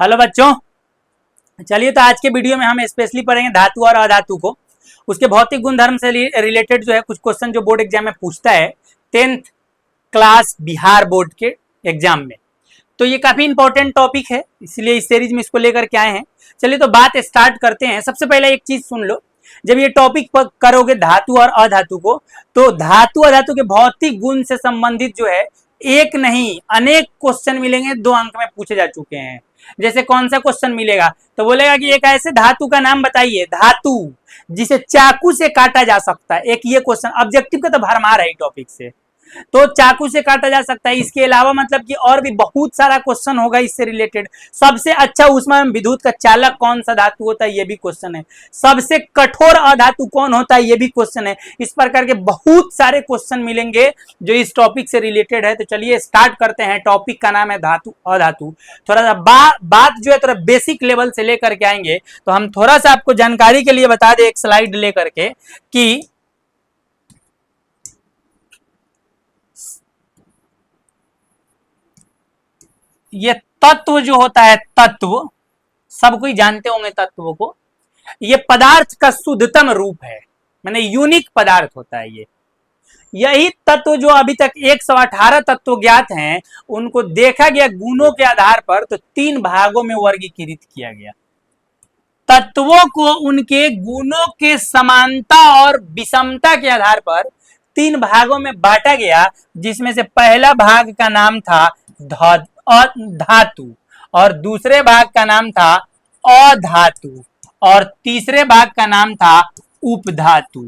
Hello बच्चों, चलिए तो आज के वीडियो में हम स्पेशली पढ़ेंगे धातु और अधातु को, उसके भौतिक गुणधर्म से रिलेटेड जो है कुछ क्वेश्चन जो बोर्ड एग्जाम में पूछता है 10th क्लास बिहार बोर्ड के एग्जाम में। तो ये काफी इंपॉर्टेंट टॉपिक है, इसलिए इस सीरीज में इसको लेकर के आए हैं। चलिए तो बात स्टार्ट करते हैं। सबसे पहले एक चीज सुन लो, जब ये टॉपिक करोगे धातु और अधातु को, तो धातु अधातु के भौतिक गुण से संबंधित जो है एक नहीं अनेक क्वेश्चन मिलेंगे, 2 अंक में पूछे जा चुके हैं। जैसे कौन सा क्वेश्चन मिलेगा, तो बोलेगा कि एक ऐसे धातु का नाम बताइए, धातु जिसे चाकू से काटा जा सकता है। एक ये क्वेश्चन ऑब्जेक्टिव का तो भरमार है टॉपिक से, तो चाकू से काटा जा सकता है। इसके अलावा मतलब कि और भी बहुत सारा क्वेश्चन होगा इससे रिलेटेड। सबसे अच्छा उसमें विद्युत का चालक कौन सा धातु होता है, ये भी क्वेश्चन है। सबसे कठोर अधातु कौन होता है, ये भी क्वेश्चन है। इस प्रकार के बहुत सारे क्वेश्चन मिलेंगे जो इस टॉपिक से रिलेटेड है। तो चलिए स्टार्ट करते हैं। टॉपिक का नाम है धातु अधातु। थोड़ा सा बात जो है थोड़ा बेसिक लेवल से लेकर के आएंगे। तो हम थोड़ा सा आपको जानकारी के लिए बता दें एक स्लाइड लेकर के कि ये तत्व जो होता है, तत्व सब कोई जानते होंगे तत्वों को। ये पदार्थ का शुद्धतम रूप है, माने यूनिक पदार्थ होता है ये। यही तत्व जो अभी तक 118 तत्व ज्ञात हैं, उनको देखा गया गुणों के आधार पर तो 3 भागों में वर्गीकृत किया गया। तत्वों को उनके गुणों के समानता और विषमता के आधार पर 3 भागों में बांटा गया, जिसमें से पहला भाग का नाम था धातु, और दूसरे भाग का नाम था अधातु, और तीसरे भाग का नाम था उपधातु।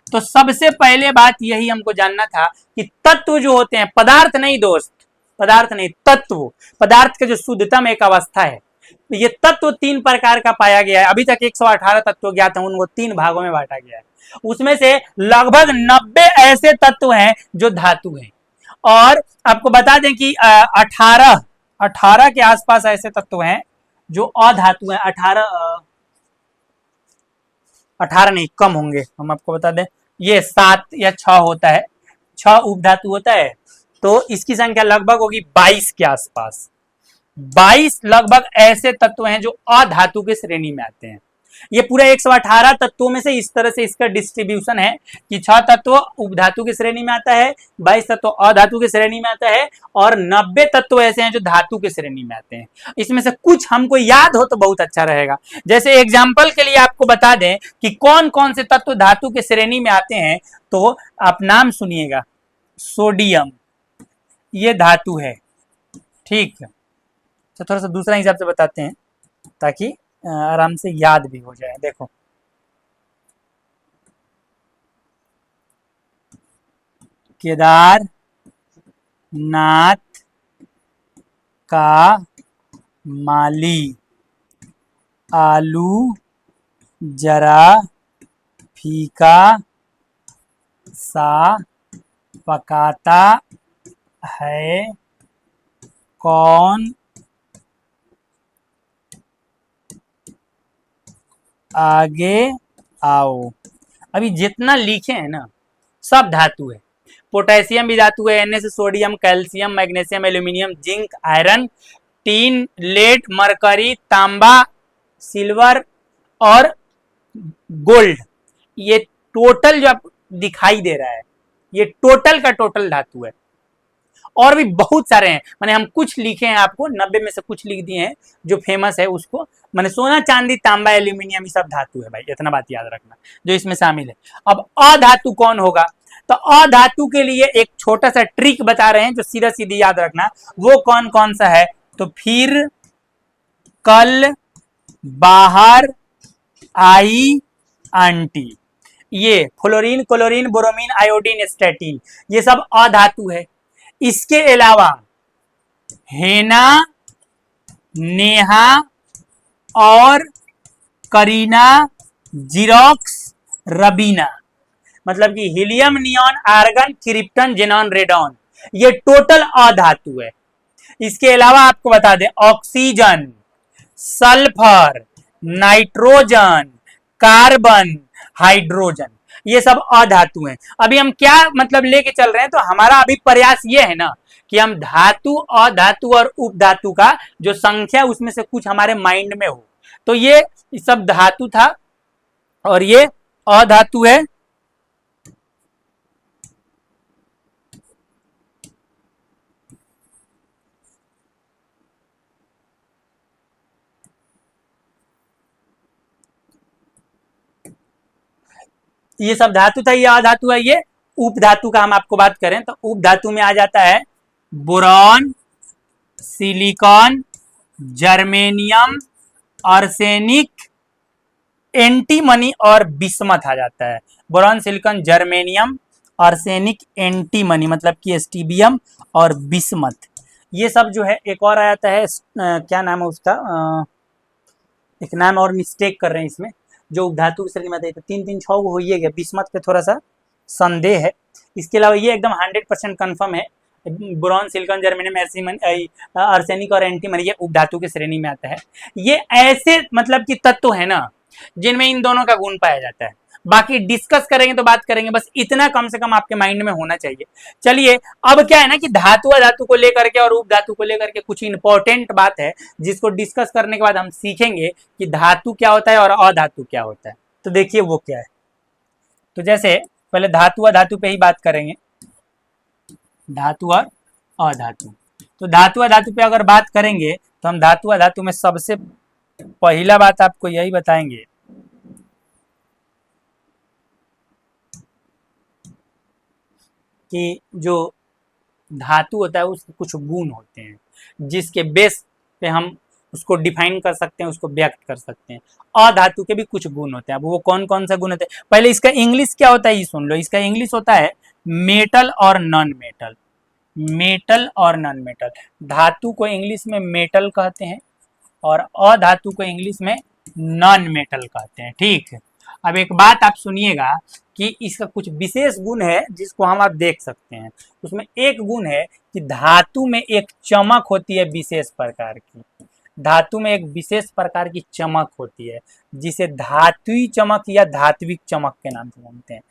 तो सबसे पहले बात यही हमको जानना था कि तत्व जो होते हैं, पदार्थ नहीं दोस्त, पदार्थ नहीं, तत्व, पदार्थ के जो शुद्धतम एक अवस्था है, ये तत्व 3 प्रकार का पाया गया है। अभी तक 118 तत्व ज्ञात हैं, उनको 3 भागों में बांटा गया है। उसमें से लगभग 90 ऐसे तत्व हैं जो धातु हैं, और आपको बता दें कि 18 के आसपास ऐसे तत्व हैं जो अधातु हैं। 18 नहीं, कम होंगे, हम आपको बता दें ये 7 या 6 होता है, 6 उपधातु होता है। तो इसकी संख्या लगभग होगी 22 के आसपास। 22 लगभग ऐसे तत्व हैं जो अधातु के श्रेणी में आते हैं। ये पूरे 118 तत्वों में से इस तरह से इसका डिस्ट्रीब्यूशन है कि 6 तत्व उपधातु की श्रेणी में आता है, 22 तत्व अधातु की श्रेणी में आता है, और 90 तत्व ऐसे हैं जो धातु की श्रेणी में आते हैं। इसमें से कुछ हमको याद हो तो बहुत अच्छा रहेगा। जैसे एग्जाम्पल के लिए आपको बता दें कि कौन कौन से तत्व धातु के श्रेणी में आते हैं, तो आप नाम सुनिएगा। सोडियम ये धातु है, ठीक है। तो थोड़ा सा दूसरा हिसाब से बताते हैं ताकि आराम से याद भी हो जाए। देखो, केदार नाथ का माली आलू जरा फीका सा पकाता है, कौन आगे आओ। अभी जितना लिखे हैं ना सब धातु है। पोटेशियम भी धातु है, Na से sodium, calcium, magnesium, aluminium, zinc, iron, tin, lead, mercury, तांबा, सिल्वर और गोल्ड। ये टोटल जो आपको दिखाई दे रहा है, ये टोटल का टोटल धातु है। और भी बहुत सारे हैं, माने हम कुछ लिखे हैं आपको, 90 में से कुछ लिख दिए हैं जो फेमस है उसको। माने सोना, चांदी, तांबा, एल्यूमिनियम, ये सब धातु है भाई, इतना बात याद रखना जो इसमें शामिल है। अब अधातु कौन होगा, तो अधातु के लिए एक छोटा सा ट्रिक बता रहे हैं जो सीधा सीधी याद रखना। वो कौन कौन सा है, तो फिर कल बाहर आई आंटी, ये fluorine, chlorine, bromine, iodine, statin, ये सब अधातु है। इसके अलावा हेना, नेहा और करीना, जीरोक्स, रबीना, मतलब कि helium, neon, argon, krypton, xenon, radon, ये टोटल अधातु है। इसके अलावा आपको बता दें oxygen, sulphur, nitrogen, carbon, hydrogen, ये सब अधातु हैं। अभी हम क्या मतलब लेके चल रहे हैं, तो हमारा अभी प्रयास ये है ना कि हम धातु, अधातु और उपधातु का जो संख्या उसमें से कुछ हमारे माइंड में हो। तो ये सब धातु था और ये अधातु है। ये सब धातु था, ये अधातु है। ये उपधातु का हम आपको बात करें तो उपधातु में आ जाता है boron, silicon, germanium, arsenic, antimony और बिस्मथ आ जाता है। Boron, silicon, germanium, arsenic, antimony मतलब कि एस्टीबियम और बिस्मथ, ये सब जो है। एक और आ जाता है क्या नाम है उसका, एक नाम और मिस्टेक कर रहे हैं इसमें, जो धातु की श्रेणी में आते हैं। तो 3 3 6 हो ही गया, बिस्मथ पे थोड़ा सा संदेह है। इसके अलावा ये एकदम 100% कन्फर्म है, बोरॉन, सिलिकॉन, जर्मेनियम, आर्सेनिक और एंटीमनी ये उपधातु की श्रेणी में आता है। ये ऐसे मतलब कि तत्व है ना जिनमें इन दोनों का गुण पाया जाता है। बाकी डिस्कस करेंगे तो बात करेंगे, बस इतना कम से कम आपके माइंड में होना चाहिए। चलिए, अब क्या है ना कि धातु अधातु को लेकर के और उपधातु को लेकर के कुछ इंपॉर्टेंट बात है जिसको डिस्कस करने के बाद हम सीखेंगे कि धातु क्या होता है और अधातु क्या होता है। तो देखिए वो क्या है। तो जैसे पहले धातु अधातु पे ही बात करेंगे, धातु और अधातु। तो धातु अधातु पे अगर बात करेंगे तो हम धातु अधातु में सबसे पहला बात आपको यही बताएंगे कि जो धातु होता है उसके कुछ गुण होते हैं जिसके बेस पे हम उसको डिफाइन कर सकते हैं, उसको व्यक्त कर सकते हैं। अधातु के भी कुछ गुण होते हैं। अब वो कौन कौन सा गुण होते हैं, पहले इसका इंग्लिश क्या होता है ये सुन लो। इसका इंग्लिश होता है मेटल और नॉन मेटल। मेटल और नॉन मेटल, धातु को इंग्लिश में मेटल कहते हैं और अधातु को इंग्लिश में नॉन मेटल कहते हैं। ठीक, अब एक बात आप सुनिएगा कि इसका कुछ विशेष गुण है जिसको हम आप देख सकते हैं। उसमें एक गुण है कि धातु में एक चमक होती है विशेष प्रकार की। धातु में एक विशेष प्रकार की चमक होती है जिसे धातुई चमक या धात्विक चमक के नाम से जानते हैं।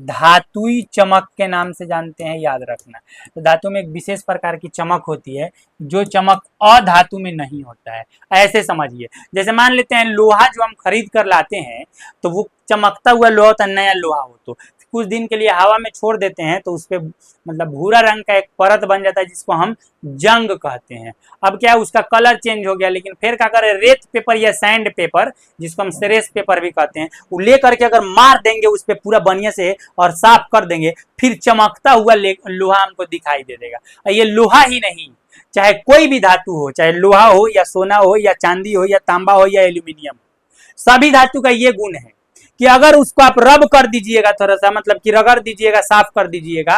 धातुई चमक के नाम से जानते हैं, याद रखना। तो धातु में एक विशेष प्रकार की चमक होती है जो चमक अधातु में नहीं होता है। ऐसे समझिए, जैसे मान लेते हैं लोहा जो हम खरीद कर लाते हैं तो वो चमकता हुआ लोहा होता है, नया लोहा हो तो कुछ दिन के लिए हवा में छोड़ देते हैं तो उस पर मतलब भूरा रंग का एक परत बन जाता है जिसको हम जंग कहते हैं। अब क्या है, उसका कलर चेंज हो गया, लेकिन फिर क्या करें, रेत पेपर या सैंड पेपर जिसको हम सेरेस पेपर भी कहते हैं, वो ले करके अगर मार देंगे उस पर पूरा बढ़िया से और साफ कर देंगे, फिर चमकता हुआ लोहा हमको दिखाई दे देगा। और ये लोहा ही नहीं, चाहे कोई भी धातु हो, चाहे लोहा हो या सोना हो या चांदी हो या तांबा हो या एल्यूमिनियम, सभी धातु का ये गुण है कि अगर उसको आप रब कर दीजिएगा, थोड़ा सा मतलब कि रगड़ दीजिएगा, साफ कर दीजिएगा,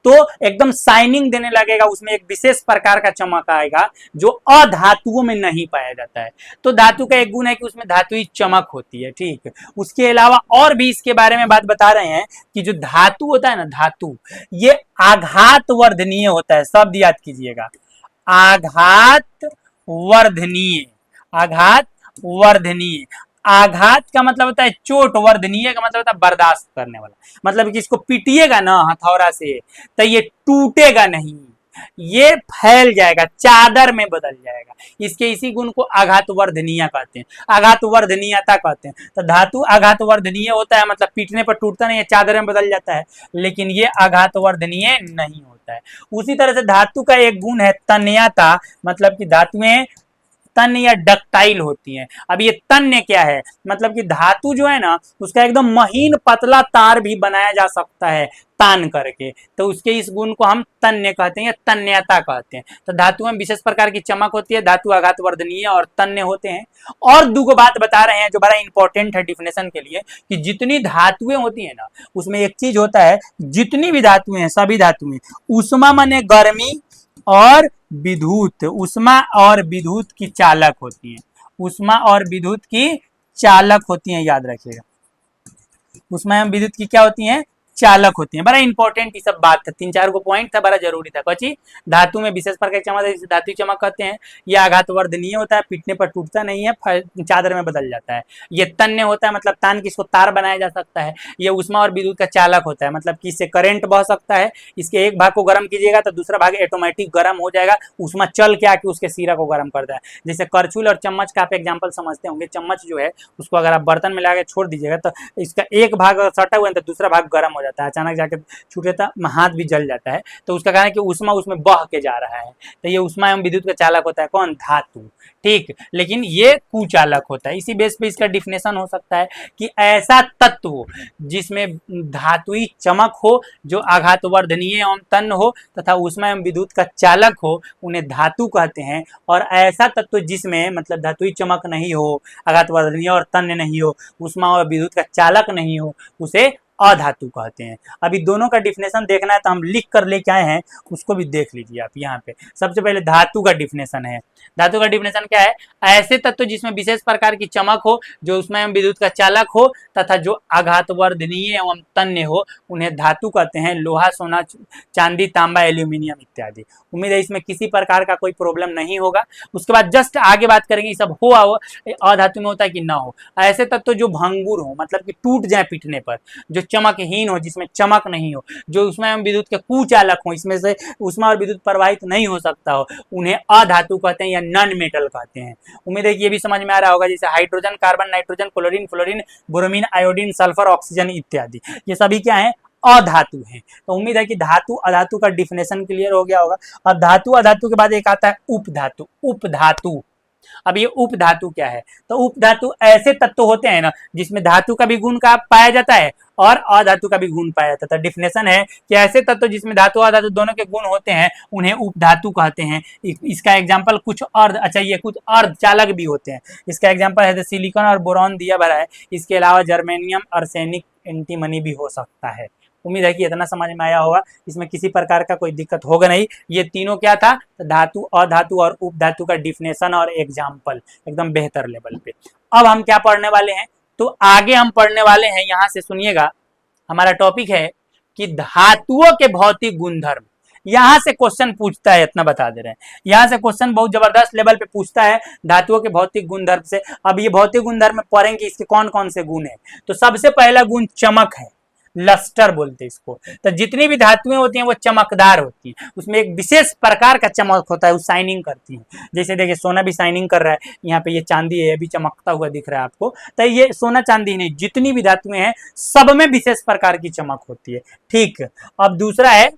तो एकदम शाइनिंग देने लगेगा, उसमें एक विशेष प्रकार का चमक आएगा जो अधातुओं में नहीं पाया जाता है। तो धातु का एक गुण है कि उसमें धातुई चमक होती है। ठीक, उसके अलावा और भी इसके बारे में बात बता रहे हैं कि जो धातु होता है ना, धातु ये आघात वर्धनीय होता है। शब्द याद कीजिएगा, आघात वर्धनीय। आघात वर्धनीय, आघात का मतलब होता है चोट, वर्धनीय का मतलब होता है बर्दाश्त करने वाला। मतलब कि इसको पीटिएगा ना हथौड़ा से तो ये टूटेगा नहीं, ये फैल जाएगा, चादर में बदल जाएगा। इसके इसी गुण को आघात वर्धनीय कहते हैं, आघात वर्धनीयता कहते हैं। तो धातु आघात वर्धनीय होता है, मतलब पीटने पर टूटता नहीं है, चादर में बदल जाता है, लेकिन ये आघात वर्धनीय नहीं होता है। उसी तरह से धातु का एक गुण है तन्यता, मतलब कि धातुएं तन्य या डक्टाइल होती हैं। अब ये तन्य क्या है, मतलब कि धातु जो है ना उसका एकदम महीन पतला तार भी बनाया जा सकता है तान करके, तो उसके इस गुण को हम तन्य कहते हैं या तन्यता कहते हैं। तो धातु में विशेष प्रकार की चमक होती है, धातु आघात वर्धनीय और तन्य होते हैं। और दो बात बता रहे हैं जो बड़ा इंपॉर्टेंट है डिफिनेशन के लिए, कि जितनी धातुएं होती है ना उसमें एक चीज होता है, जितनी भी धातुएं हैं सभी धातुएं, उष्मा माने गर्मी और विद्युत, उष्मा और विद्युत की चालक होती हैं। उष्मा और विद्युत की चालक होती हैं, याद रखिएगा। उष्मा एवं विद्युत की क्या होती हैं, चालक होती हैं। बड़ा इंपॉर्टेंट ये सब बात था, 3-4 को पॉइंट था, बड़ा जरूरी था। कची धातु में विशेष प्रकार की चमक है, जिसे धातु चमक कहते हैं। ये आघातवर्धनीय होता है, पीटने पर टूटता नहीं है, चादर में बदल जाता है। ये तन्य होता है, मतलब तान की इसको तार बनाया जा सकता है। ये उष्मा और विद्युत का चालक होता है, मतलब कि इससे करंट बह सकता है। इसके एक भाग को गर्म कीजिएगा तो दूसरा भाग ऑटोमेटिक गर्म हो जाएगा, उष्मा चल के आके उसके सिरा को गर्म करता है। जैसे करछुल और चम्मच का आप एग्जाम्पल समझते होंगे। चम्मच जो है उसको अगर आप बर्तन में लगा के छोड़ दीजिएगा तो इसका एक भाग सटा हुआ है तो दूसरा भाग गर्म हो जाता है, अचानक जाके छूटे तो हाथ भी जल जाता है। तो उसका कारण है कि उष्मा उसमें बह के जा रहा है, तो ये उष्मा एवं विद्युत का चालक होता है। कौन? धातु। ठीक, लेकिन ये कुचालक होता है। इसी बेस पे इसका डिफिनेशन हो सकता है कि ऐसा तत्व हो जिसमें धातुई चमक हो, जो आघातवर्धनीय एवं तन्य हो तथा उष्मा एवं विद्युत का चालक हो, उन्हें धातु कहते हैं। और ऐसा तत्व जिसमें मतलब धातुई चमक नहीं हो, आघातवर्धनीय और तन्य नहीं हो, उष्मा और विद्युत का चालक नहीं हो, उसे अधातु कहते हैं। अभी दोनों का डिफिनेशन देखना है तो हम लिख कर लेके आए हैं, उसको भी देख लीजिए आप। यहाँ पे सबसे पहले धातु का डिफिनेशन है। धातु का डिफिनेशन क्या है? ऐसे तत्व जिसमें विशेष प्रकार की चमक हो, जो उसमें एवं विद्युत का चालक हो तथा जो आघातवर्धनीय एवं तन्य हो, उन्हें धातु कहते हैं। लोहा, सोना, चांदी, तांबा, एल्यूमिनियम इत्यादि। उम्मीद है इसमें किसी प्रकार का कोई प्रॉब्लम नहीं होगा। उसके बाद जस्ट आगे बात करेंगे सब हो अधातु में होता है कि ना हो। ऐसे तत्व जो भंगुर हो, मतलब कि टूट जाए पीटने पर, जो चमकहीन हो, जिसमें चमक नहीं हो, जो उसमें विद्युत के कुचालक हो, इसमें से उष्मा और विद्युत प्रवाहित नहीं हो सकता हो, उन्हें अधातु कहते हैं या नॉन मेटल कहते हैं। उम्मीद है कि ये भी समझ में आ रहा होगा। जैसे hydrogen, carbon, nitrogen, chlorine, fluorine, bromine, iodine, sulphur, oxygen इत्यादि, ये सभी क्या है? अधातु हैं। तो उम्मीद है कि धातु अधातु का डिफिनेशन क्लियर हो गया होगा। अब धातु अधातु के बाद एक आता है उपधातु। उपधातु, अब ये उपधातु क्या है? तो उपधातु ऐसे तत्व होते हैं ना जिसमें धातु का भी गुण का पाया जाता है और अधातु का भी गुण पाया जाता है। डिफिनेशन है कि ऐसे तत्व जिसमें धातु और अधातु दोनों के गुण होते हैं, उन्हें उपधातु कहते हैं। इसका एग्जांपल कुछ अर्ध, अच्छा ये कुछ अर्धचालक भी होते हैं। इसका एग्जांपल है सिलिकॉन और बोरॉन दिया भरा है। इसके अलावा जर्मेनियम, आर्सेनिक, एंटीमनी भी हो सकता है। उम्मीद है कि इतना समझ में आया होगा, इसमें किसी प्रकार का कोई दिक्कत होगा नहीं। ये तीनों क्या था? धातु, अधातु और उपधातु का डिफिनेशन और एग्जाम्पल एकदम बेहतर लेवल पे। अब हम क्या पढ़ने वाले हैं? तो आगे हम पढ़ने वाले हैं, यहां से सुनिएगा, हमारा टॉपिक है कि धातुओं के भौतिक गुणधर्म। यहां से क्वेश्चन पूछता है, इतना बता दे रहे हैं। यहां से क्वेश्चन बहुत जबरदस्त लेवल पे पूछता है धातुओं के भौतिक गुणधर्म से। अब ये भौतिक गुणधर्म में पढ़ेंगे इसके कौन कौन से गुण है। तो सबसे पहला गुण चमक है, लस्टर बोलते हैं इसको। तो जितनी भी धातुएं होती हैं वो चमकदार होती हैं, उसमें एक विशेष प्रकार का चमक होता है, वो शाइनिंग करती हैं। जैसे देखिए सोना भी शाइनिंग कर रहा है, यहाँ पे ये चांदी है, अभी चमकता हुआ दिख रहा है आपको। तो ये सोना चांदी नहीं, जितनी भी धातुएं हैं सब में विशेष प्रकार की चमक होती है। ठीक, अब दूसरा है,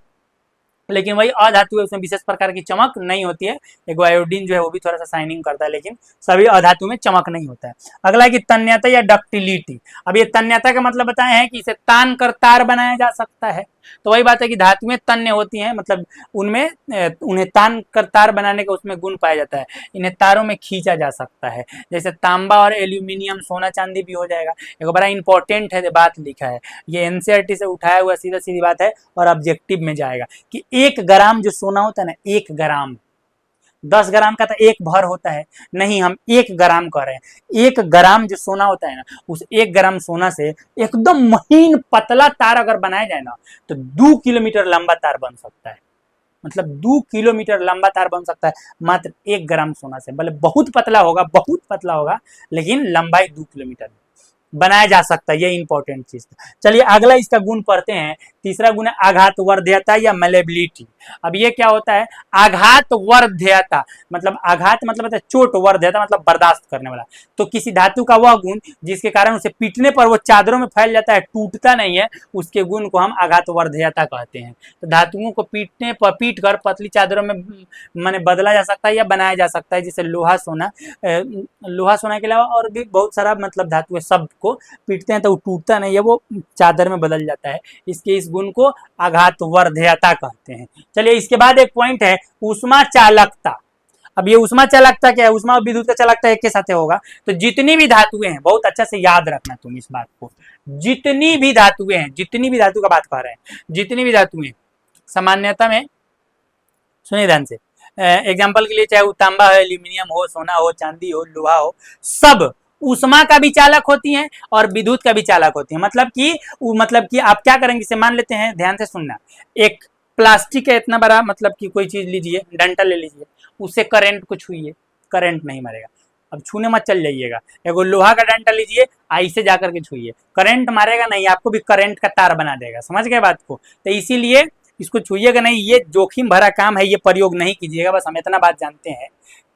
लेकिन वही अधातु है, उसमें विशेष प्रकार की चमक नहीं होती है। एक आयोडीन जो है वो भी थोड़ा सा शाइनिंग करता है, लेकिन सभी अधातु में चमक नहीं होता है। अगला है कि तन्यता या डक्टिलिटी। अब ये तन्यता का मतलब बताए हैं कि इसे तान कर तार बनाया जा सकता है। तो वही बात है कि धातुएं तन्य होती हैं, मतलब उनमें उन्हें तान कर तार बनाने का उसमें गुण पाया जाता है। इन्हें तारों में खींचा जा सकता है, जैसे तांबा और एल्यूमिनियम, सोना चांदी भी हो जाएगा। एक बड़ा इंपॉर्टेंट है बात लिखा है, ये एनसीईआरटी से उठाया हुआ सीधा सीधी बात है और ऑब्जेक्टिव में जाएगा कि 1 ग्राम जो सोना होता है ना, 1 ग्राम, 10 ग्राम का तो 1 भर होता है, नहीं हम 1 ग्राम कह रहे हैं। 1 ग्राम जो सोना होता है ना, उस 1 ग्राम सोना से एकदम महीन पतला तार अगर बनाया जाए ना, तो 2 किलोमीटर लंबा तार बन सकता है। मतलब 2 किलोमीटर लंबा तार बन सकता है मात्र 1 ग्राम सोना से। भले बहुत पतला होगा, बहुत पतला होगा, लेकिन लंबाई 2 किलोमीटर बनाया जा सकता है। ये इंपॉर्टेंट चीज। चलिए अगला इसका गुण पढ़ते हैं। तीसरा गुण है आघातवर्ध्यता या मेलेबिलिटी। अब ये क्या होता है? आघातवर्ध्यता मतलब आघात मतलब चोट, वर्ध्यता मतलब बर्दाश्त करने वाला। तो किसी धातु का वह गुण जिसके कारण उसे पीटने पर वो चादरों में फैल जाता है, टूटता नहीं है, उसके गुण को हम आघातवर्ध्यता कहते हैं। तो धातुओं को पीटने पर, पीट कर पतली चादरों में माने बदला जा सकता है या बनाया जा सकता है। जैसे लोहा, सोना, लोहा सोना के अलावा और भी बहुत सारा मतलब धातु है, सब को पीटते हैं तो वो टूटता नहीं है, वो चादर में बदल जाता है। इसके इस गुण को आघातवर्ध्यता कहते हैं। चलिए इसके बाद एक पॉइंट है उष्मा चालकता। अब ये उष्मा चालकता क्या है? उष्मा और विद्युत का चालकता एक के साथ होगा। तो जितनी भी धातुएं हैं, बहुत अच्छा से याद रखना तुम इस बात को, जितनी भी धातुएं हैं, जितनी भी धातु का बात कर रहे हैं, जितनी भी धातुएं सामान्यता में, सुनिए ध्यान से, एग्जाम्पल के लिए चाहे वो तांबा हो, एल्यूमिनियम हो, सोना हो, चांदी हो, लोहा हो, सब ऊष्मा का भी चालक होती हैं और विद्युत का भी चालक होती है। मतलब कि आप क्या करेंगे, इसे मान लेते हैं, ध्यान से सुनना, एक प्लास्टिक है इतना बड़ा, मतलब कि कोई चीज लीजिए, डंठल ले लीजिए, उससे करंट को छुइए, करंट नहीं मरेगा। अब छूने मत चल जाइएगा। एगो लोहा का डंठल लीजिए, ऐसे जाकर के छुइए, करंट मारेगा नहीं, आपको भी करंट का तार बना देगा। समझ गए बात को? तो इसीलिए इसको छुइएगा नहीं, ये जोखिम भरा काम है, ये प्रयोग नहीं कीजिएगा। बस हम इतना बात जानते हैं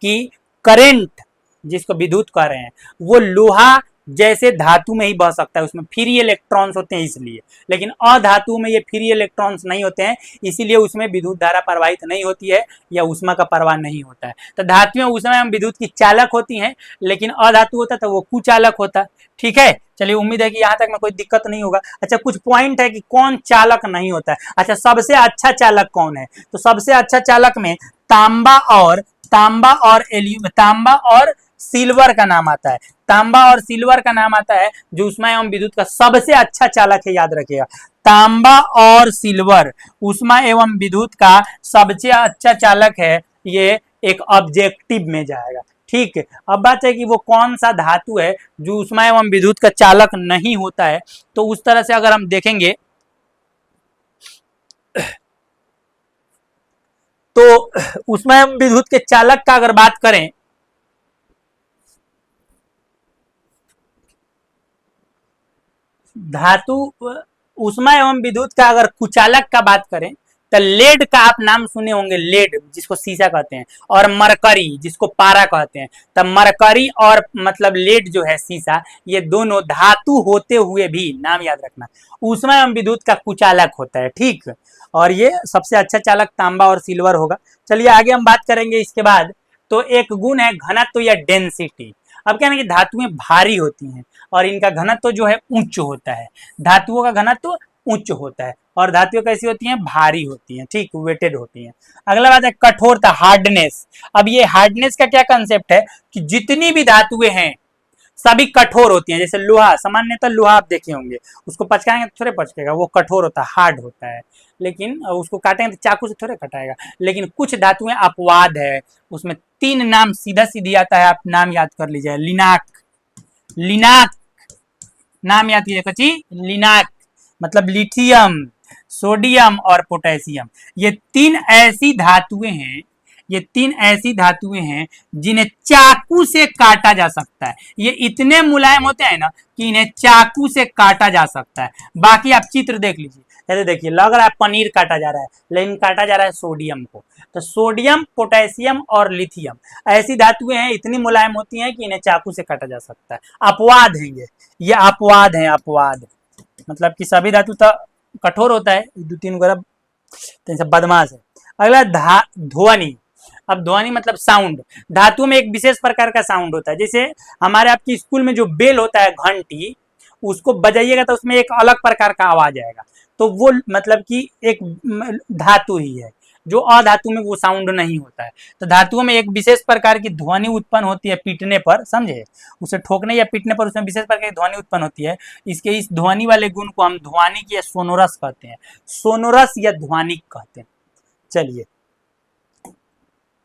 कि करंट, जिसको विद्युत कह रहे हैं, वो लोहा जैसे धातु में ही बह सकता है, उसमें फ्री इलेक्ट्रॉन्स होते हैं इसलिए। लेकिन अधातु में ये फ्री इलेक्ट्रॉन्स नहीं होते हैं, इसीलिए उसमें विद्युत धारा प्रवाहित नहीं होती है या ऊष्मा का प्रवाह नहीं होता है। तो धातुएं ऊष्मा एवं विद्युत की चालक होती हैं, लेकिन अधातु होता तो वो कुचालक होता। ठीक है, चलिए, उम्मीद है कि यहाँ तक में कोई दिक्कत नहीं होगा। अच्छा, कुछ पॉइंट है कि कौन चालक नहीं होता है। अच्छा, सबसे अच्छा चालक कौन है? तो सबसे अच्छा चालक में तांबा और सिल्वर का नाम आता है। तांबा और सिल्वर का नाम आता है, जो ऊष्मा एवं विद्युत का सबसे अच्छा चालक है, याद रखिएगा। तांबा और सिल्वर ऊष्मा एवं विद्युत का सबसे अच्छा चालक है। ये एक ऑब्जेक्टिव में जाएगा। ठीक है, अब बात है कि वो कौन सा धातु है जो ऊष्मा एवं विद्युत का चालक नहीं होता है। तो उस तरह से अगर हम देखेंगे तो ऊष्मा एवं विद्युत के चालक का अगर बात करें, धातु ऊष्मा एवं विद्युत का अगर कुचालक का बात करें तो लेड का आप नाम सुने होंगे, लेड जिसको सीसा कहते हैं, और मरकरी जिसको पारा कहते हैं। तो मरकरी और मतलब लेड जो है सीसा, ये दोनों धातु होते हुए भी, नाम याद रखना, ऊष्मा एवं विद्युत का कुचालक होता है। ठीक, और ये सबसे अच्छा चालक तांबा और सिल्वर होगा। चलिए आगे हम बात करेंगे इसके बाद। तो एक गुण है घनत्व या डेंसिटी। अब क्या है कि धातुएं भारी होती हैं और इनका घनत्व जो है उच्च होता है। धातुओं का घनत्व उच्च होता है और धातुएं कैसी होती हैं? भारी होती हैं। ठीक, वेटेड होती हैं। अगला बात है कठोरता, हार्डनेस। अब ये हार्डनेस का क्या कंसेप्ट है कि जितनी भी धातुएं हैं सभी कठोर होती हैं। जैसे लोहा, सामान्यतः लोहा आप देखे होंगे, उसको पचकाएंगे तो थोड़े पचकेगा, वो कठोर होता है, हार्ड होता है। लेकिन उसको काटेंगे तो चाकू से थोड़े कटाएगा। लेकिन कुछ धातुएं अपवाद है, उसमें 3 नाम सीधा सीधी आता है, आप नाम याद कर लीजिए। लिनाक, लिनाक नाम याद कीजिए, कची लिनाक, मतलब लिथियम, सोडियम और पोटेशियम। ये 3 ऐसी धातुएं हैं, ये 3 ऐसी धातुएं हैं जिन्हें चाकू से काटा जा सकता है। ये इतने मुलायम होते हैं ना कि इन्हें चाकू से काटा जा सकता है। बाकी आप चित्र देख लीजिए, जैसे देखिए, लग रहा है पनीर काटा जा रहा है, लेकिन काटा जा रहा है सोडियम को। तो सोडियम, पोटेशियम और लिथियम ऐसी धातुएं हैं, इतनी मुलायम होती हैं कि इन्हें चाकू से काटा जा सकता है। अपवाद हैं ये अपवाद हैं, अपवाद मतलब कि सभी धातु तो कठोर होता है, 2-3 गरब तो बदमाश है। अगला ध्वनि। अब ध्वनि मतलब साउंड। धातु में एक विशेष प्रकार का साउंड होता है। जैसे हमारे आपके स्कूल में जो बेल होता है, घंटी, उसको बजाइएगा तो उसमें एक अलग प्रकार का आवाज आएगा। तो वो मतलब कि एक धातु ही है। जो अधातु में वो साउंड नहीं होता है। तो धातुओं में एक विशेष प्रकार की ध्वनि उत्पन्न होती है पीटने पर, समझे, उसे ठोकने या पीटने पर उसमें विशेष प्रकार की ध्वनि उत्पन्न होती है। इस ध्वनि वाले गुण को हम ध्वनिक या सोनोरस कहते हैं, सोनोरस या ध्वनिक कहते हैं। चलिए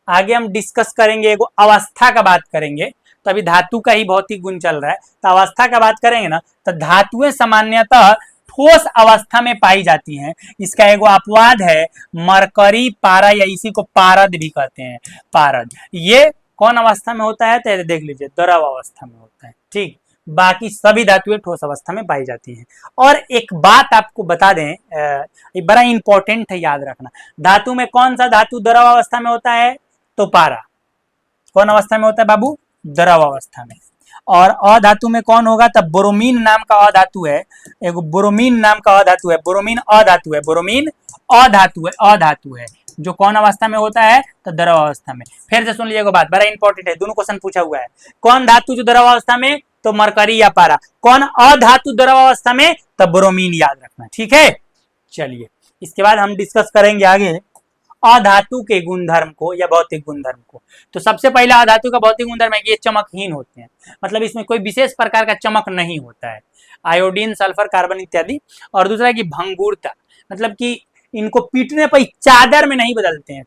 आगे हम डिस्कस करेंगे, एगो अवस्था का बात करेंगे। तो अभी धातु का ही भौतिक गुण चल रहा है, तो अवस्था का बात करेंगे ना, तो धातुएं सामान्यतः ठोस अवस्था में पाई जाती हैं। इसका एगो अपवाद है मरकरी, पारा, या इसी को पारद भी कहते हैं, पारद। ये कौन अवस्था में होता है? तो देख लीजिए, द्रव अवस्था में होता है। ठीक, बाकी सभी धातुएं ठोस अवस्था में पाई जाती हैं। और एक बात आपको बता दें, ये बड़ा इंपॉर्टेंट है, याद रखना। धातु में कौन सा धातु द्रव अवस्था में होता है? तो पारा। कौन अवस्था में होता है बाबू? द्रव अवस्था में। और अधातु में कौन होगा? तब बोरोमीन नाम का अधातु है, एक बोरोमीन नाम का अधातु है, बोरोमीन अधातु है, बोरोमीन अधातु है, जो कौन अवस्था में होता है? तो द्रव अवस्था में। फिर से सुन लीजिएगा, बात बड़ा इंपॉर्टेंट है, दोनों क्वेश्चन पूछा हुआ है। कौन धातु जो द्रव अवस्था में? तो मरकरी या पारा। कौन अधातु द्रव अवस्था में? तो बोरोमीन, याद रखना। ठीक है, चलिए इसके बाद हम डिस्कस करेंगे आगे अधातु के गुणधर्म को या भौतिक गुणधर्म को। तो सबसे पहला अधातु का भौतिक गुणधर्म है कि ये चमकहीन होते हैं, मतलब इसमें कोई विशेष प्रकार का चमक नहीं होता है, आयोडीन, सल्फर, कार्बन इत्यादि। और दूसरा है कि भंगुरता, मतलब कि इनको पीटने पर चादर में नहीं बदलते हैं,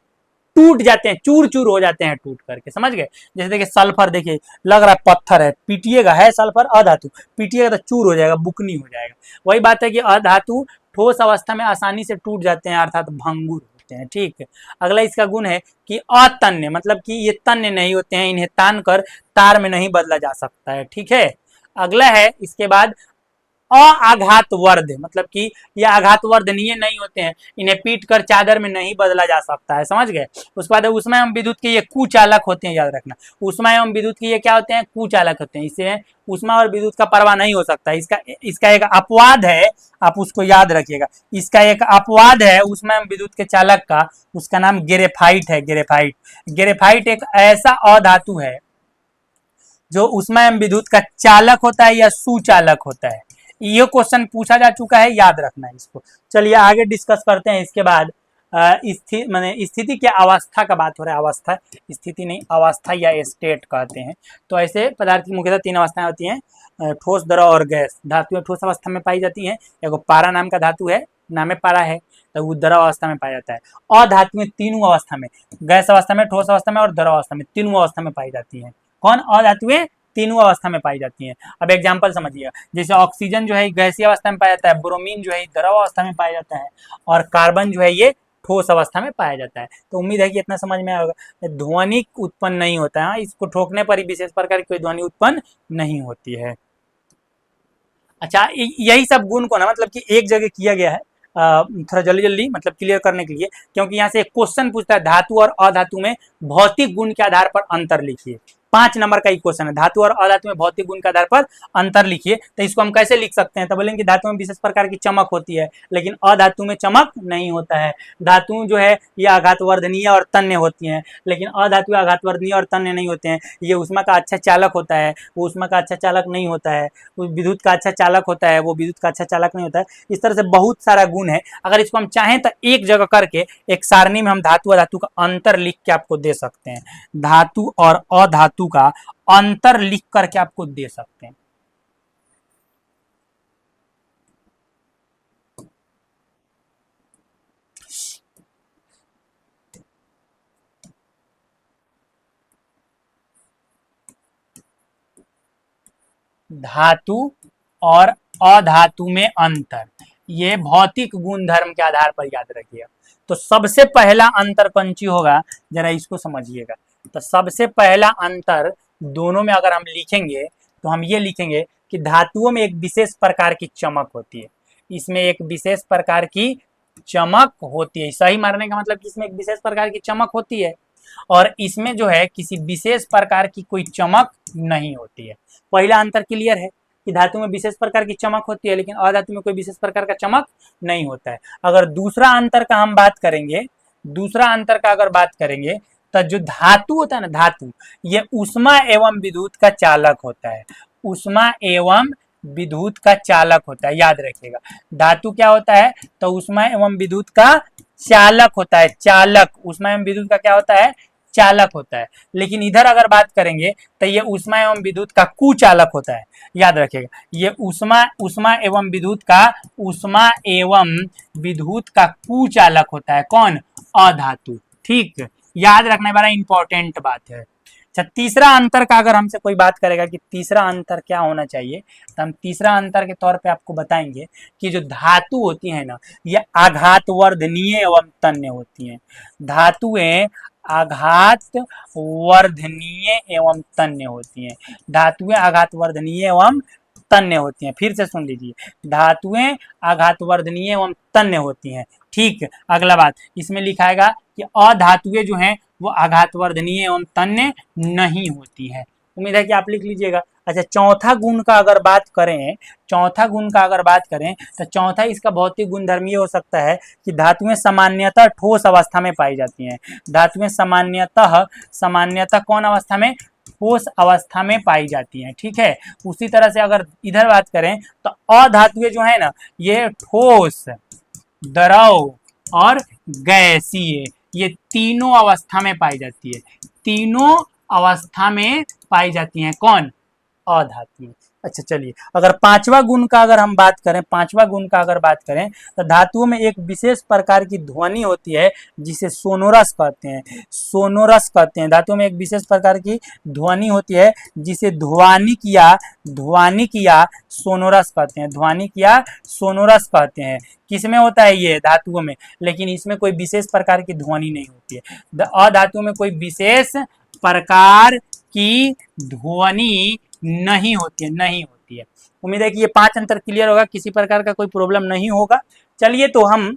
टूट जाते हैं, चूर चूर हो जाते हैं टूट करके, समझ गए। जैसे देखिए सल्फर, देखिए लग रहा है पत्थर है, पीटिएगा, है सल्फर अधातु, पीटिएगा तो चूर हो जाएगा, बुकनी हो जाएगा। वही बात है कि अधातु ठोस अवस्था में आसानी से टूट जाते हैं, अर्थात भंगुर होते हैं। ठीक है, अगला इसका गुण है कि अतन्य, मतलब कि ये तन्य नहीं होते हैं, इन्हें तान कर तार में नहीं बदला जा सकता है। ठीक है, अगला है इसके बाद अआघातवर्ध, मतलब कि ये आघातवर्धनीय नहीं होते हैं, इन्हें पीट कर चादर में नहीं बदला जा सकता है, समझ गए। उसके बाद ऊष्मा एवं विद्युत के ये कुचालक होते हैं, याद रखना। ऊष्मा एवं विद्युत के ये क्या होते हैं, कुचालक होते हैं। इससे ऊष्मा और विद्युत का प्रवाह नहीं हो सकता। इसका एक अपवाद है, आप उसको याद रखिएगा। इसका एक अपवाद है ऊष्मा एवं विद्युत के चालक का, उसका नाम ग्रेफाइट है। ग्रेफाइट, ग्रेफाइट एक ऐसा अधातु है जो ऊष्मा एवं विद्युत का चालक होता है या सुचालक होता है। ये क्वेश्चन पूछा जा चुका है, याद रखना है इसको। चलिए आगे डिस्कस करते हैं। इसके बाद स्थिति क्या अवस्था का बात हो रहा है, अवस्था, स्थिति नहीं, अवस्था या स्टेट कहते हैं। तो ऐसे पदार्थ की मुख्यतः 3 अवस्थाएं होती हैं, ठोस, द्रव और गैस। धातुएं ठोस अवस्था में पाई जाती हैं। एगो पारा नाम का धातु है, नामे पारा है, तो वो द्रव अवस्था में पाया जाता है। अधातुएं तीनों अवस्था में, गैस अवस्था में, ठोस अवस्था में और द्रव अवस्था में, तीनों अवस्था में पाई जाती है। कौन? अधातुएं तीनों अवस्था में पाई जाती हैं। अब एग्जांपल समझिएगा, जैसे ऑक्सीजन जो है गैसीय अवस्था में पाया जाता है, ब्रोमीन जो है द्रव अवस्था में पाया जाता है, और कार्बन जो है ये ठोस अवस्था में पाया जाता है। तो उम्मीद है कि इतना समझ में आएगा। ध्वनि उत्पन्न नहीं होता है, इसको ठोकने पर ही विशेष प्रकार की कोई ध्वनि उत्पन्न नहीं होती है। अच्छा, यही सब गुण को ना मतलब कि एक जगह किया गया है, थोड़ा जल्दी जल्दी मतलब क्लियर करने के लिए, क्योंकि यहाँ से एक क्वेश्चन पूछता है धातु और अधातु में भौतिक गुण के आधार पर अंतर लिखिए। 5 नंबर का ही क्वेश्चन है, धातु और अधातु में भौतिक गुण के आधार पर अंतर लिखिए। तो इसको हम कैसे लिख सकते हैं? तो बोलेंगे धातु में विशेष प्रकार की चमक होती है, लेकिन अधातु में चमक नहीं होता है। धातु जो है ये आघातवर्धनीय और तन्य होती हैं, लेकिन अधातु आघातवर्धनीय और तन्य नहीं होते हैं। ये ऊष्मा का अच्छा चालक होता है, वो ऊष्मा का अच्छा चालक नहीं होता है। विद्युत का अच्छा चालक होता है, वो विद्युत का अच्छा चालक नहीं होता है। इस तरह से बहुत सारा गुण है। अगर इसको हम चाहें तो एक जगह करके एक सारणी में हम धातु अधातु का अंतर लिख के आपको दे सकते हैं। धातु और अधातु का अंतर लिख करके आपको दे सकते हैं। धातु और अधातु में अंतर, ये भौतिक गुणधर्म के आधार पर याद रखिएगा। तो सबसे पहला अंतर कौन सी होगा, जरा इसको समझिएगा। तो सबसे पहला अंतर दोनों में अगर हम लिखेंगे तो हम ये लिखेंगे कि धातुओं में एक विशेष प्रकार की चमक होती है, इसमें एक विशेष प्रकार की चमक होती है। सही मारने का मतलब कि इसमें एक विशेष प्रकार की चमक होती है, और इसमें जो है किसी विशेष प्रकार की कोई चमक नहीं होती है। पहला अंतर क्लियर है कि धातु में विशेष प्रकार की चमक होती है, लेकिन अधातु में कोई विशेष प्रकार का चमक नहीं होता है। अगर दूसरा अंतर का हम बात करेंगे, दूसरा अंतर का अगर बात करेंगे, तो जो धातु होता है ना, धातु ये ऊष्मा एवं विद्युत का चालक होता है। ऊष्मा एवं विद्युत का चालक होता है, याद रखिएगा। धातु क्या होता है? तो ऊष्मा एवं विद्युत का चालक होता है। चालक, ऊष्मा एवं विद्युत का क्या होता है? चालक होता है। लेकिन इधर अगर बात करेंगे तो ये ऊष्मा एवं विद्युत का कुचालक होता है, याद रखिएगा। ये ऊष्मा एवं विद्युत का, ऊष्मा एवं विद्युत का कुचालक होता है। कौन? अधातु। ठीक, याद रखने वाला इंपॉर्टेंट बात है। अच्छा, तीसरा अंतर का अगर हमसे कोई बात करेगा कि तीसरा अंतर क्या होना चाहिए, तो हम तीसरा अंतर के तौर पे आपको बताएंगे कि जो धातु होती है ना, ये आघातवर्धनीय एवं तन्य होती हैं। धातुएं आघात वर्धनीय एवं तन्य होती हैं। धातुएं आघातवर्धनीय एवं तन्य होती हैं। फिर से सुन लीजिए, धातुएं आघातवर्धनीय एवं तन्य होती हैं। ठीक, अगला बात इसमें लिखाएगा कि अधातुएं जो हैं वो आघातवर्धनीय एवं तन्य नहीं होती है। उम्मीद है कि आप लिख लीजिएगा। अच्छा, चौथा गुण का अगर बात करें, चौथा गुण का अगर बात करें तो चौथा इसका भौतिक गुणधर्म ये हो सकता है कि धातुएं सामान्यतः ठोस अवस्था में पाई जाती हैं। धातुएं सामान्यतः कौन अवस्था में? ठोस अवस्था में पाई जाती हैं। ठीक है, उसी तरह से अगर इधर बात करें तो अधातुएं जो है ना, ये ठोस, द्रव और गैसीय, ये तीनों अवस्था में पाई जाती है। तीनों अवस्था में पाई जाती हैं। कौन? अधातु। अच्छा चलिए, अगर पांचवा गुण का अगर हम बात करें, पांचवा गुण का अगर बात करें तो धातुओं में एक विशेष प्रकार की ध्वनि होती है जिसे सोनोरस कहते हैं। सोनोरस कहते हैं, धातुओं में एक विशेष प्रकार की ध्वनि होती है जिसे ध्वनिक या सोनोरस कहते हैं। ध्वनिक या सोनोरस कहते हैं। किसमें होता है ये? धातुओं में। लेकिन इसमें कोई विशेष प्रकार की ध्वनि नहीं होती है। अधातुओं में कोई विशेष प्रकार की ध्वनि नहीं होती है, नहीं होती है। उम्मीद है कि ये 5 अंतर क्लियर होगा, किसी प्रकार का कोई प्रॉब्लम नहीं होगा। चलिए तो हम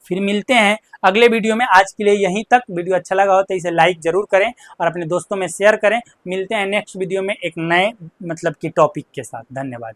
फिर मिलते हैं अगले वीडियो में। आज के लिए यहीं तक। वीडियो अच्छा लगा हो तो इसे लाइक जरूर करें और अपने दोस्तों में शेयर करें। मिलते हैं नेक्स्ट वीडियो में एक नए मतलब की टॉपिक के साथ। धन्यवाद।